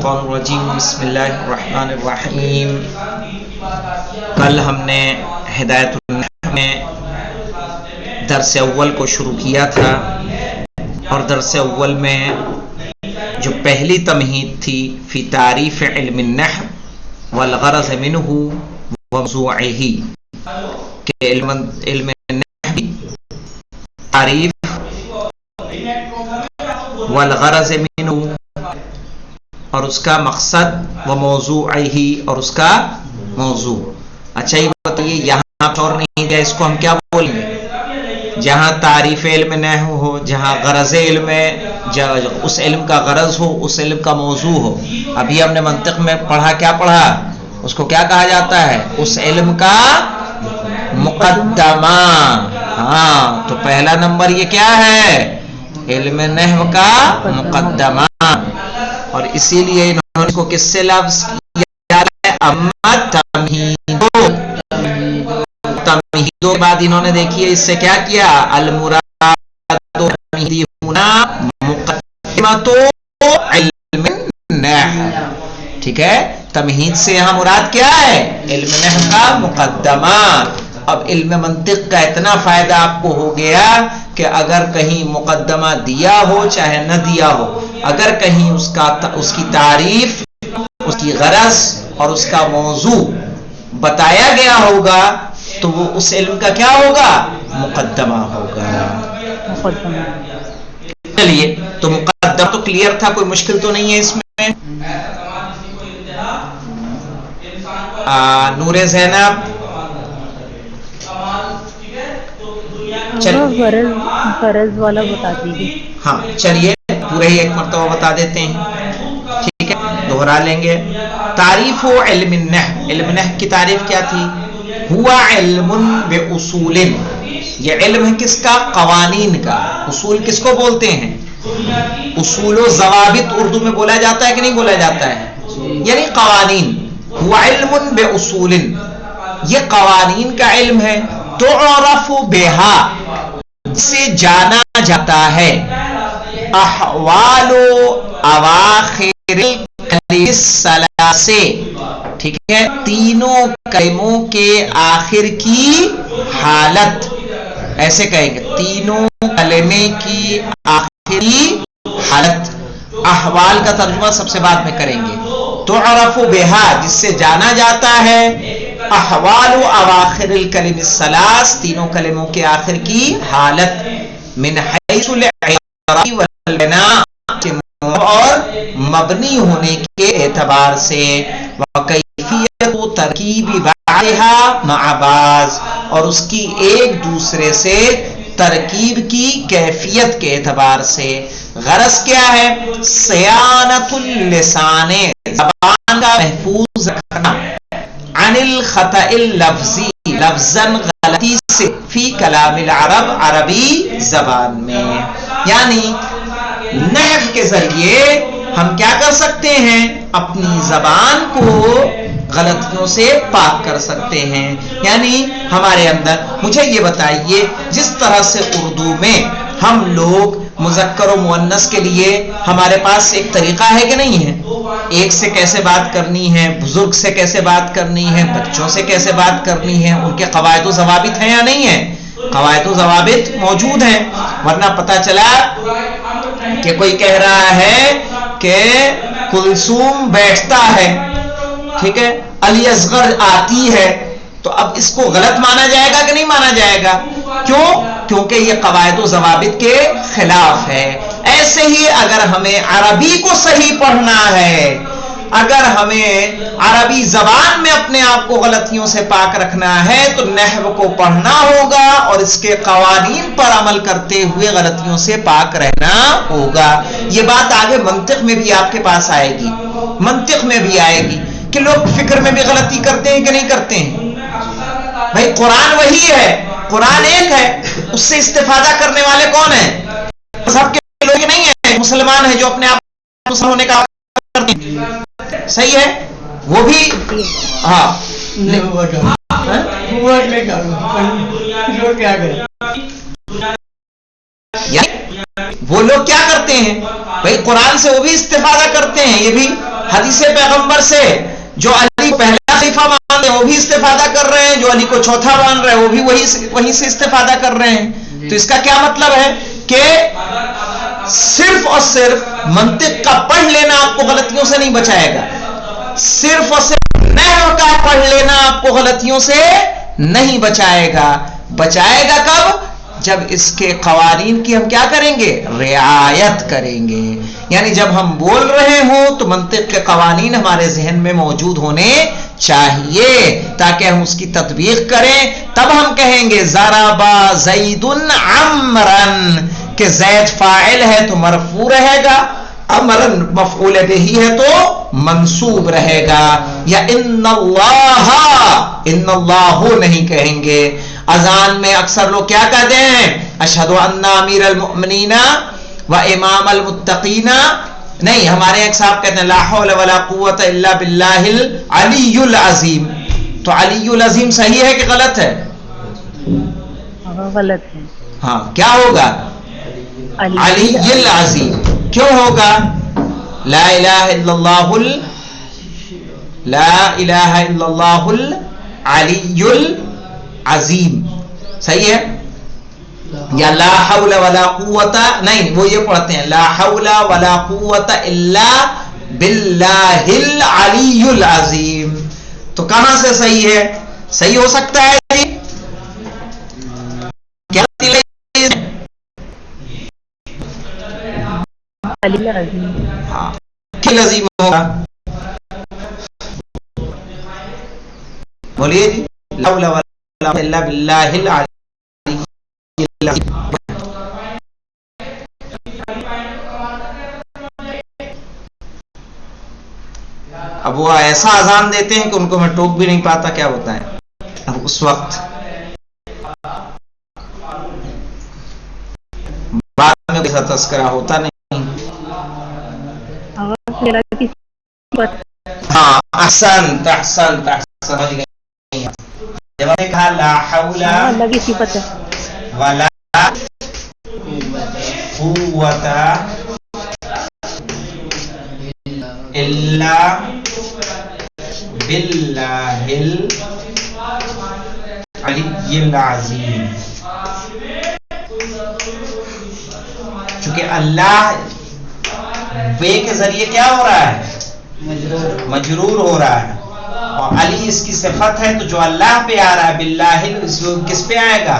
الشیطان الرجیم بسم اللہ الرحمن الرحیم۔ کل ہم نے ہدایت النحو میں درس اول کو شروع کیا تھا، اور درس اول میں جو پہلی تمہید تھی فی تعریف علم النحو والغرض منہ وموضوعہ، کہ علم النحو تعریف والغرض منہ اور اس کا مقصد و موضوعہ اور اس کا موضوع۔ اچھا یہ بتائیے، یہاں اور نہیں گیا، اس کو ہم کیا بولیں گے؟ جہاں تعریف علم نحو ہو، جہاں غرض علم اس علم کا غرض ہو، اس علم کا موضوع ہو۔ ابھی ہم نے منطق میں پڑھا، کیا پڑھا؟ اس کو کیا کہا جاتا ہے؟ اس علم کا مقدمہ۔ ہاں، تو پہلا نمبر یہ کیا ہے؟ علم نحو کا مقدمہ۔ اور اسی لیے انہوں نے اس کو کس سے لفظ کیا ہے؟ اما تمہیدو۔ تمہیدو کے بعد انہوں نے دیکھیے اس سے کیا کیا؟ المراد تمہیدی ہونا مقدمۃ علم نحو۔ ٹھیک ہے، تمہید سے یہاں مراد کیا ہے؟ علم نحو کا مقدمہ۔ اب علم منطق کا اتنا فائدہ آپ کو ہو گیا کہ اگر کہیں مقدمہ دیا ہو چاہے نہ دیا ہو، اگر کہیں اس کی تعریف، اس کی غرض اور اس کا موضوع بتایا گیا ہوگا تو وہ اس علم کا کیا ہوگا؟ مقدمہ ہوگا۔ چلیے، تو مقدمہ تو کلیئر تھا، کوئی مشکل تو نہیں ہے اس میں۔ نور زینب، غرض والا بتا دیجیے۔ ہاں چلیے، پورا ہی ایک مرتبہ بتا دیتے ہیں، ٹھیک ہے، دوہرا لیں گے۔ تعریف علم النحو، علم نحو کی تعریف کیا تھی؟ ہوا علم باصول، یہ علم ہے کس کا؟ قوانین کا۔ اصول کس کو بولتے ہیں؟ اصول و ضوابط اردو میں بولا جاتا ہے کہ نہیں بولا جاتا ہے؟ یعنی قوانین۔ ہوا علم باصول، یہ قوانین کا علم ہے۔ تعرف بہا، سے جانا جاتا ہے۔ احوال اواخر الکلم الثلاث، ٹھیک ہے، تینوں کلموں کے آخر کی حالت، ایسے کہیں گے، تینوں کلمے کی آخری حالت۔ احوال کا ترجمہ سب سے بعد میں کریں گے۔ تعرف بہا، جس سے جانا جاتا ہے۔ احوال اواخر الکلم الثلاث، تینوں کلموں کے آخر کی حالت۔ من حیث الاعراب والبناء، اور مبنی ہونے کے اعتبار سے۔ وکیفیت ترکیب بعضها مع بعض، اور اس کی ایک دوسرے سے ترکیب کی کیفیت کے اعتبار سے۔ غرض کیا ہے؟ صیانت اللسان، زبان کا محفوظ رکھنا، عن الخطأ اللفظی، لفظاً غلطی سے، فی کلام العرب، عربی زبان میں۔ یعنی نحو کے ذریعے ہم کیا کر سکتے ہیں؟ اپنی زبان کو غلطیوں سے پاک کر سکتے ہیں۔ یعنی ہمارے اندر، مجھے یہ بتائیے، جس طرح سے اردو میں ہم لوگ مذکر و مؤنث کے لیے ہمارے پاس ایک طریقہ ہے کہ نہیں ہے؟ ایک سے کیسے بات کرنی ہے، بزرگ سے کیسے بات کرنی ہے، بچوں سے کیسے بات کرنی ہے، ان کے قواعد و ضوابط ہیں یا نہیں ہیں؟ قواعد و ضوابط موجود ہیں، ورنہ پتہ چلا کہ کوئی کہہ رہا ہے کہ کلثوم بیٹھتا ہے، ٹھیک ہے، علی اصغر آتی ہے، تو اب اس کو غلط مانا جائے گا کہ نہیں مانا جائے گا؟ کیوں؟ کیونکہ یہ قواعد و ضوابط کے خلاف ہے۔ ایسے ہی اگر ہمیں عربی کو صحیح پڑھنا ہے، اگر ہمیں عربی زبان میں اپنے آپ کو غلطیوں سے پاک رکھنا ہے، تو نحو کو پڑھنا ہوگا اور اس کے قوانین پر عمل کرتے ہوئے غلطیوں سے پاک رہنا ہوگا۔ یہ بات آگے منطق میں بھی آپ کے پاس آئے گی، منطق میں بھی آئے گی کہ لوگ فکر میں بھی غلطی کرتے ہیں کہ نہیں کرتے ہیں۔ بھائی قرآن وہی ہے، قرآن ایک ہے، اس سے استفادہ کرنے والے کون ہیں؟ مذہب کے لوگ نہیں ہیں، مسلمان ہیں جو اپنے آپ مسلمان ہونے کا کرتے ہیں، صحیح ہے، وہ بھی ہاں وہ لوگ کیا کرتے ہیں؟ بھائی قرآن سے وہ بھی استفادہ کرتے ہیں، یہ بھی حدیث پیغمبر سے جو علی کو پہلا خلیفہ مان رہے ہیں وہ بھی استفادہ کر رہے ہیں، جو علی کو چوتھا مان رہے ہیں وہ بھی وہیں سے استفادہ کر رہے ہیں. تو اس کا کیا مطلب ہے کہ صرف اور صرف منطق کا پڑھ لینا آپ کو غلطیوں سے نہیں بچائے گا، صرف اور صرف نحو کا پڑھ لینا آپ کو غلطیوں سے نہیں بچائے گا. بچائے گا کب؟ جب اس کے قوانین کی ہم کیا کریں گے؟ رعایت کریں گے. یعنی جب ہم بول رہے ہوں تو منطق کے قوانین ہمارے ذہن میں موجود ہونے چاہیے تاکہ ہم اس کی تطبیق کریں. تب ہم کہیں گے ضربا زید عمرن، کہ زید فاعل ہے تو مرفوع رہے گا، امرن مفعول بہ ہے تو منصوب رہے گا. یا ان اللہ نہیں کہیں گے. اذان میں اکثر لوگ کیا کہتے ہیں؟ اشہد ان امیر المؤمنین و امام المتقین. نہیں، ہمارے ایک صاحب کہتے ہیں لا حول ولا قوت الا باللہ العلی العظیم. تو علی العظیم صحیح ہے کہ غلط ہے؟ غلط ہے. ہاں، کیا ہوگا؟ علی العظیم. کیوں ہوگا؟ لا الہ الا اللہ العلی العظیم. صحیح ہے؟ یا لا حول ولا قوت، نہیں وہ یہ پڑھتے ہیں لا حول ولا قوت الا باللہ العلی العظیم. تو کہاں سے صحیح ہے؟ صحیح ہو سکتا ہے جی؟ کیا علی العظیم؟ ہاں، عظیم ہوگا. بولیے جی. لا حول ولا قوت الا باللہ العلی العظیم. اب وہ ایسا اذان دیتے ہیں کہ ان کو میں ٹوک بھی نہیں پاتا کیا ہوتا ہے. اب اس وقت بعد میں ایسا تذکرہ ہوتا نہیں. ہاں، احسنت احسنت احسنت. جب ہم نے کہا لا حول اللہ کی صفت ہے ولا قوت الا باللہ العلی العظیم. چونکہ اللہ بے کے ذریعے کیا ہو رہا ہے؟ مجرور ہو رہا ہے، اور علی اس کی صفت ہے تو جو اللہ پہ آ رہا ہے باللہ کس پہ آئے گا؟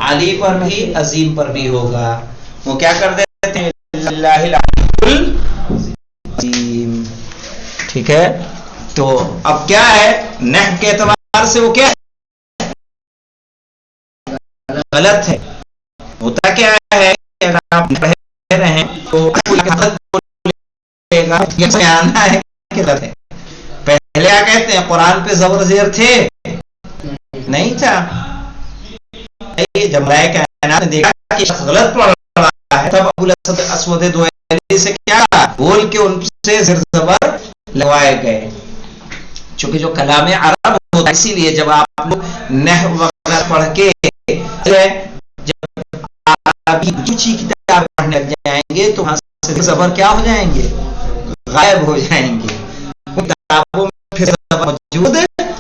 علی پر بھی، عظیم پر بھی ہوگا. وہ کیا کر دیتے ہیں؟ اللہ العلی العظیم. ٹھیک ہے. تو اب کیا ہے نحو کے اعتبار سے وہ کیا ہے؟ غلط ہے. ہوتا کیا ہے کہ اگر آپ پڑھ رہے ہیں تو آنا ہے کہ غلط ہے. پہلے کیا کہتے ہیں؟ قرآن پہ زبر زیر تھے؟ نہیں تھا. جب رائے کائنات نے دیکھا کہ شخص غلط پڑھ رہا ہے تب ابو الاسود اسود دوئلی سے کیا بول کے ان سے زیر زبر لگوائے گئے. چونکہ جو کلام عرب ہوتا ہے اسی لیے جب آپ لوگ نحو وغیرہ پڑھ کے جب عربی اونچی کتاب پڑھنے لگ جائیں گے تو وہاں سے زبر کیا ہو جائیں گے؟ غائب ہو جائیں گے. کتابوں میں پھر زبر موجود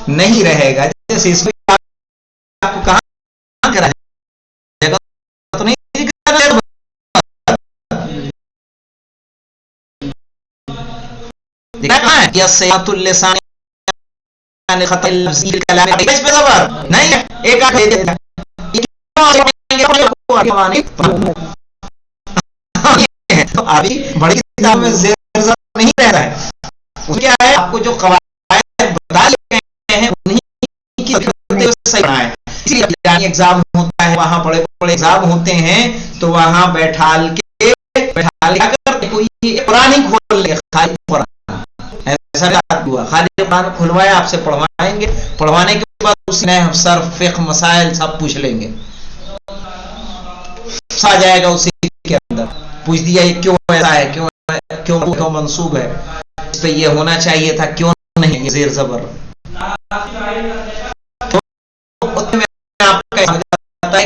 نہیں رہے گا. جیسے اس میں آپ کو کہاں کرا جگہ تو نہیں یا سیات اللسان خط اللفظی کلام اس پہ زبر نہیں ہے. ایک ابھی بڑی کتاب میں زیر زبر نہیں رہ رہا ہے. کیا ہے آپ کو جو قواعد بتا گئے ہیں انہیں کی صحیح ہے. اسی لیے ایگزام ہوتا ہے وہاں بڑے بڑے ایگزام ہوتے ہیں تو وہاں بیٹھال کے کوئی قرآن ہی کھول لے. خالی قرآن ایسا ہوا خالی قرآن کھلوایا آپ سے پڑھوائیں گے. پڑھوانے کے بعد اس نے صرف فقہ مسائل سب پوچھ لیں گے. آ جائے گا اسی کے اندر. پوچھ دیا یہ کیوں ایسا ہے، کیوں منصوب ہے، اس پہ یہ ہونا چاہیے تھا، کیوں نہیں زیر زبر.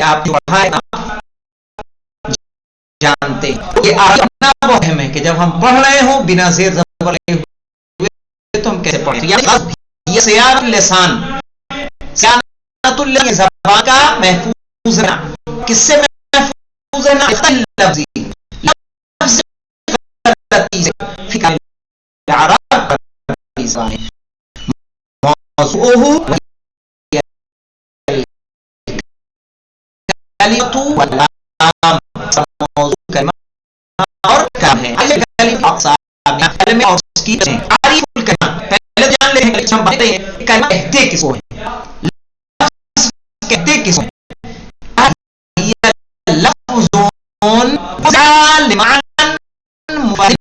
آپ جانتے یہ اپنا وہم ہے کہ جب ہم پڑھ رہے ہوں بنا زیر زبر کیسے پڑھیں؟ یہ سیانت اللسان، سیانت اللسان زبان کا محفوظ رہنا، کس سے محفوظ رہنا؟ لفظی لفظ غلطی سے، فکر عرب موضوعه کلمۃ واللام، موضوع کلمہ اور کام ہے. کلمہ اقسام، کلمہ اور اس کی تعریف الکلمہ. پہلے جان لیں کہ ہم بات رہے ہیں کلمہ کہتے کس کو ہیں، لفظ کہتے کس کو ہیں. یہ لفظون جعل لمعنى مفرد،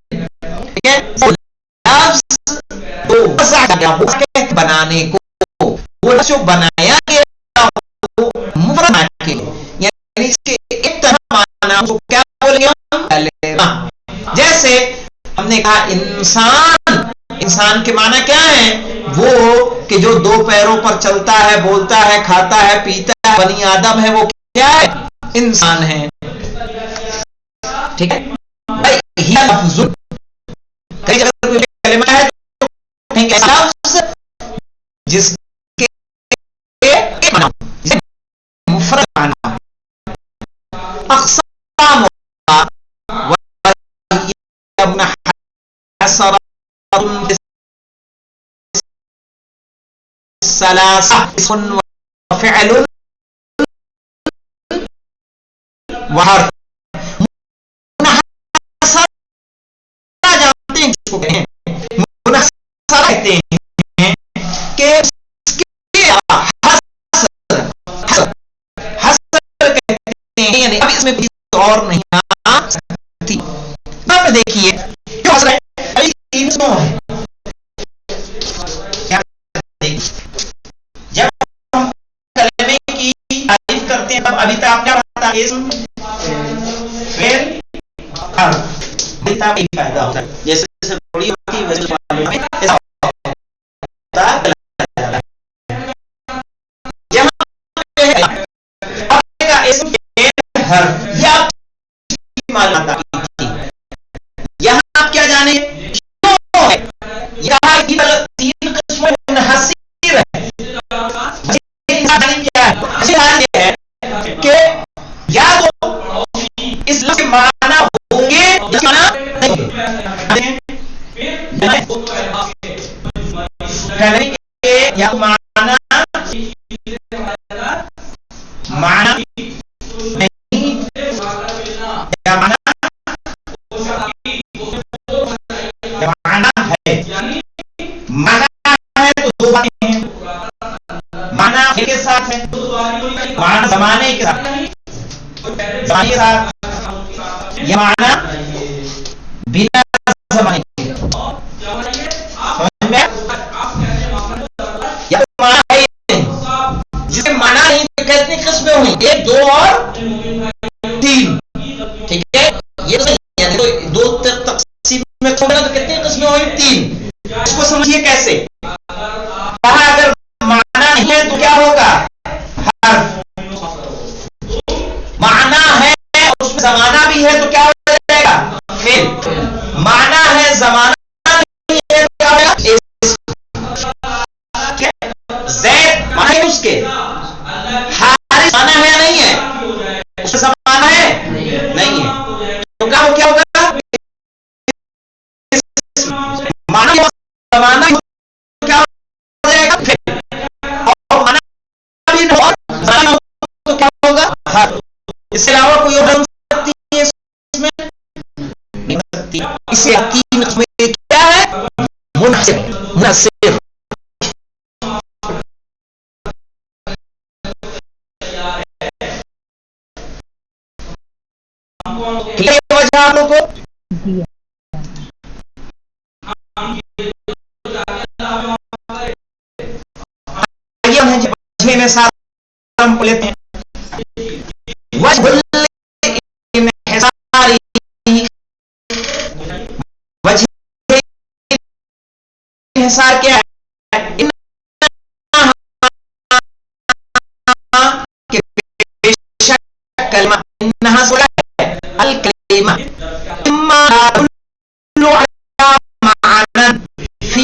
ٹھیک ہے، لفظ تو وضع گیا بنانے کو، وہ لفظ جو بنایا گیا مفرد کے، یعنی اس کے ایک طرح معنی اس کو کیا بولیں گے ہم؟ کلمہ. جیسے ہم نے کہا انسان، انسان کے معنی کیا ہے؟ وہ کہ جو دو پیروں پر چلتا ہے، بولتا ہے، کھاتا ہے، پیتا ہے، بنی آدم ہے، وہ کیا ہے؟ انسان ہے. ٹھیک ہے بھائی، یہ لفظ کئی جگہ کوئی کلمہ ہے تو لفظ جس کے ایک معنی مفرد معنی اقسام ثلاثہ اسم وفعل وحرف. منحصر جانتے ہیں کس کو کہتے ہیں؟ منحصر کہتے ہیں کہ اس کے حصر کہتے ہیں، یعنی اب اس میں بھی اور نہیں آ سکتی. اب دیکھیے جو حصر ہے ابھی 300 ہے. جب ہم کلمے کی تعریف کرتے ہیں تب ابھی تک آپ کیا بتا اسم فعل حرف، ابھی تک ایک فائدہ ہوتا ہے. جیسے جیسے بڑی ہوتی ہے ویسے ایسا ہوتا ہے. یہاں پہ ہے اب کا اسم فعل حرف، یہ آپ کی معلومات کی تھی. یہاں آپ کیا جانیں کیوں ہے یہاں کی تین قسمیں منحصر ہے. یہ ہے کہ یا تو اس لفظ کے معنی ہوں گے یا معنی نہیں، یا معنی ہے. معنی ہے تو دو باتیں ہیں، معنی کے ساتھ ہے، معنی زمانے کے ساتھ، زمانے کے ساتھ، یہ معنی بنا زمانے کے. سمجھ میں یا معنی ہے نہیں، جسے معنی نہیں تو کتنی قسمیں ہوئی؟ ایک، دو اور تین. ٹھیک ہے، یہ تو دو تقسیم میں چھوڑا تو کتنی قسمیں ہوئی؟ تین. اس کو سمجھیے کیسے. کہا اگر معنی نہیں ہے تو کیا ہوگا؟ حرف. معنی ہے اس میں زمانہ بھی ہے تو کیا ہو جائے گا؟ فعل. معنی ہے زمانہ بھی ہے تو کیا ہوگا؟ زید معنی اس کے، حارث معنی ہے یا نہیں ہے؟ اس میں زمانہ ہے نہیں ہے تو کیا ہوگا؟ معنی زمانہ کیا ہو جائے گا؟ اور معنی بھی نہ ہو زمانہ تو کیا ہوگا؟ حرف. اس کے علاوہ کوئی اور سکتی ہے اس میں نہیں سکتی. اسے تین میں کیا ہے؟ منحصر. منحصر وجہ آپ لوگ کو میں ساتھ ہم لیتے ہیں. وجہ انحصاری، وجہ انحصار کیا ہے؟ کہ بے شک کلمہ انہا سولا ہے الکلمہ اما تدل علی معنی فی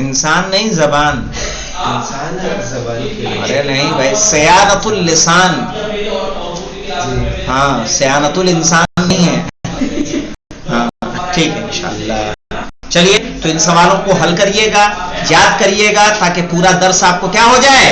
انسان نہیں زبان. انسان زبان کے لیے. ارے نہیں بھائی، سیانت اللسان. ہاں سیانت الانسان نہیں ہے. ہاں ٹھیک ہے انشاءاللہ. چلیے تو ان سوالوں کو حل کریے گا، یاد کریے گا، تاکہ پورا درس آپ کو کیا ہو جائے،